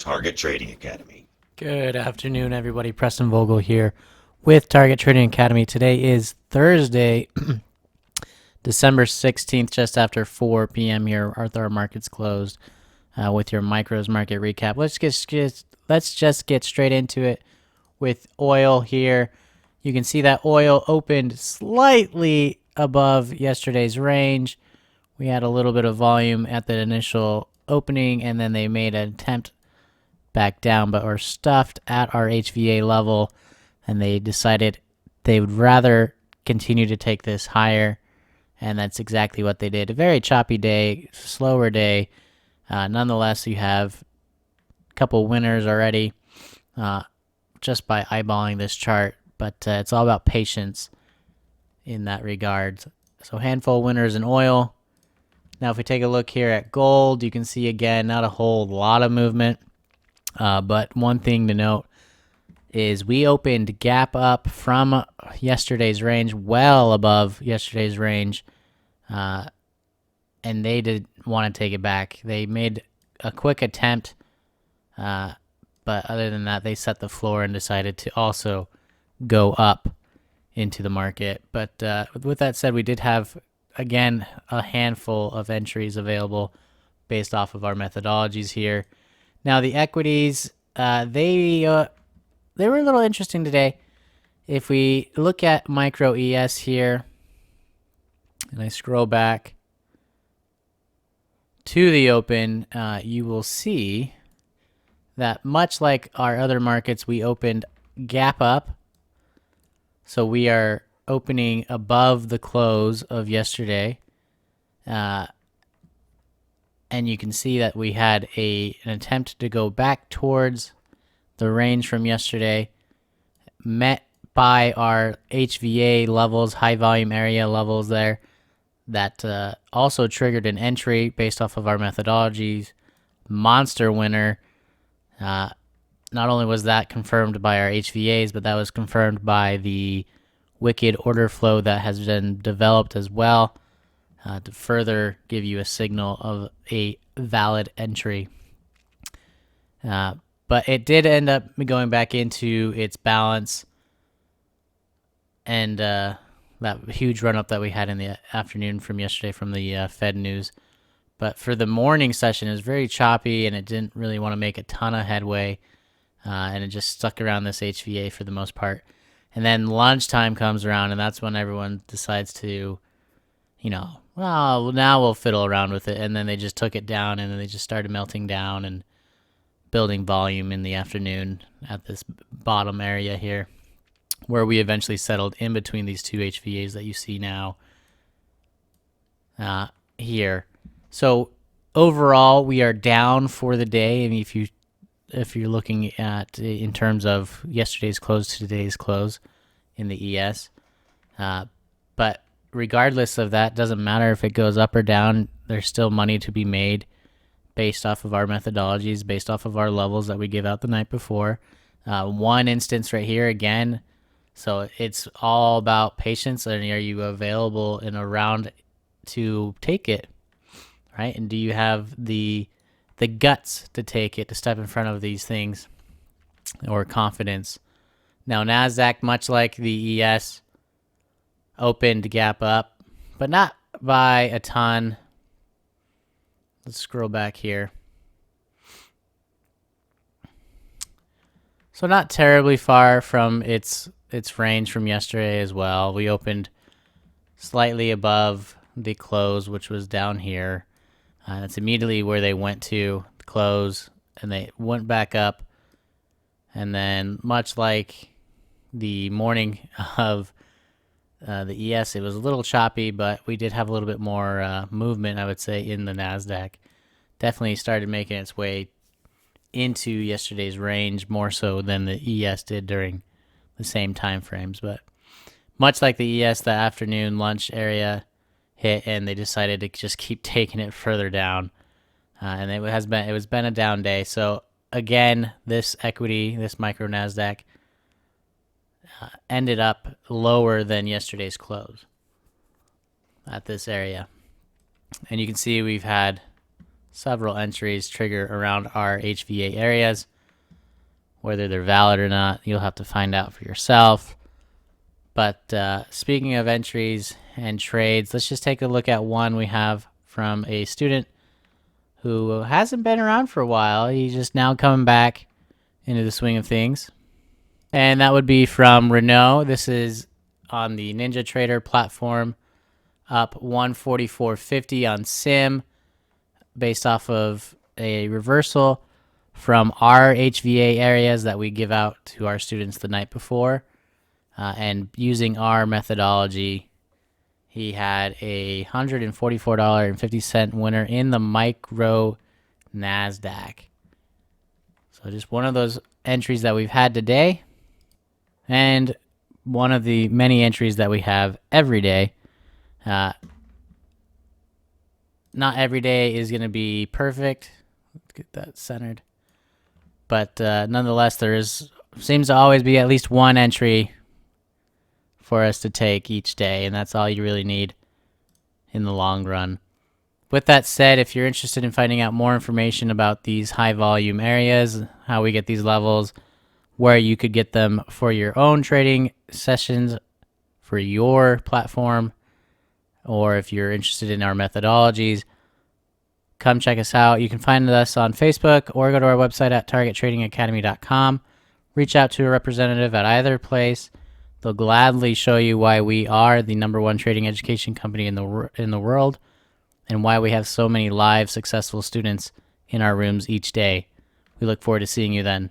Target Trading Academy. Good afternoon, everybody. Preston Vogl here with Target Trading Academy. Today is Thursday, December 16th, just after 4 p.m. here. Our market's closed with your micros market recap. Let's just get straight into it with oil here. You can see that oil opened slightly above yesterday's range. We had a little bit of volume at the initial opening, and then they made an attempt back down, but were stuffed at our HVA level, and they decided they would rather continue to take this higher, and that's exactly what they did. A very choppy day, slower day. Nonetheless, you have a couple winners already just by eyeballing this chart, but it's all about patience in that regard. So handful of winners in oil. Now, if we take a look here at gold, you can see, again, not a whole lot of movement. But one thing to note is we opened gap up from yesterday's range, well above yesterday's range, and they did want to take it back. They made a quick attempt, but other than that, they set the floor and decided to also go up into the market. But with that said, we did have, again, a handful of entries available based off of our methodologies here. Now, the equities, they were a little interesting today. If we look at micro ES here, and I scroll back to the open, you will see that much like our other markets, we opened gap up. So we are opening above the close of yesterday. And you can see that we had an attempt to go back towards the range from yesterday, met by our HVA levels, high volume area levels there, that also triggered an entry based off of our methodologies. Monster winner. Not only was that confirmed by our HVAs, but that was confirmed by the wicked order flow that has been developed as well. To further give you a signal of a valid entry. But it did end up going back into its balance, and that huge run-up that we had in the afternoon from yesterday from the Fed news. But for the morning session, it was very choppy, and it didn't really want to make a ton of headway, and it just stuck around this HVA for the most part. And then lunchtime comes around, and that's when everyone decides to, well, now we'll fiddle around with it. And then they just took it down, and then they just started melting down and building volume in the afternoon at this bottom area here, where we eventually settled in between these two HVAs that you see now here. So overall, we are down for the day. I mean, if you're looking at in terms of yesterday's close to today's close in the ES, but regardless of that, doesn't matter if it goes up or down, there's still money to be made based off of our methodologies, based off of our levels that we give out the night before. One instance right here again, so it's all about patience, and are you available in a round to take it, right? And do you have the guts to take it, to step in front of these things, or confidence? Now, Nasdaq, much like the ES, opened gap up, but not by a ton. Let's scroll back here. So not terribly far from its range from yesterday as well. We opened slightly above the close, which was down here. That's immediately where they went to close, and they went back up. And then much like the morning of the ES, it was a little choppy, but we did have a little bit more movement, I would say, in the Nasdaq. Definitely started making its way into yesterday's range more so than the ES did during the same time frames. But much like the ES, the afternoon lunch area hit, and they decided to just keep taking it further down. And it was been a down day. So again, this equity, this micro Nasdaq, ended up lower than yesterday's close at this area. And you can see we've had several entries trigger around our HVA areas. Whether they're valid or not, you'll have to find out for yourself. But speaking of entries and trades, let's just take a look at one we have from a student who hasn't been around for a while. He's just now coming back into the swing of things. And that would be from Renault. This is on the NinjaTrader platform, up 144.50 on SIM, based off of a reversal from our HVA areas that we give out to our students the night before. And using our methodology, he had a $144.50 winner in the micro Nasdaq. So just one of those entries that we've had today, and one of the many entries that we have every day. Not every day is going to be perfect. Let's get that centered. But nonetheless, seems to always be at least one entry for us to take each day, and that's all you really need in the long run. With that said, if you're interested in finding out more information about these high volume areas, how we get these levels, where you could get them for your own trading sessions for your platform, or if you're interested in our methodologies, come check us out. You can find us on Facebook or go to our website at targettradingacademy.com. Reach out to a representative at either place. They'll gladly show you why we are the #1 trading education company in the world, and why we have so many live successful students in our rooms each day. We look forward to seeing you then.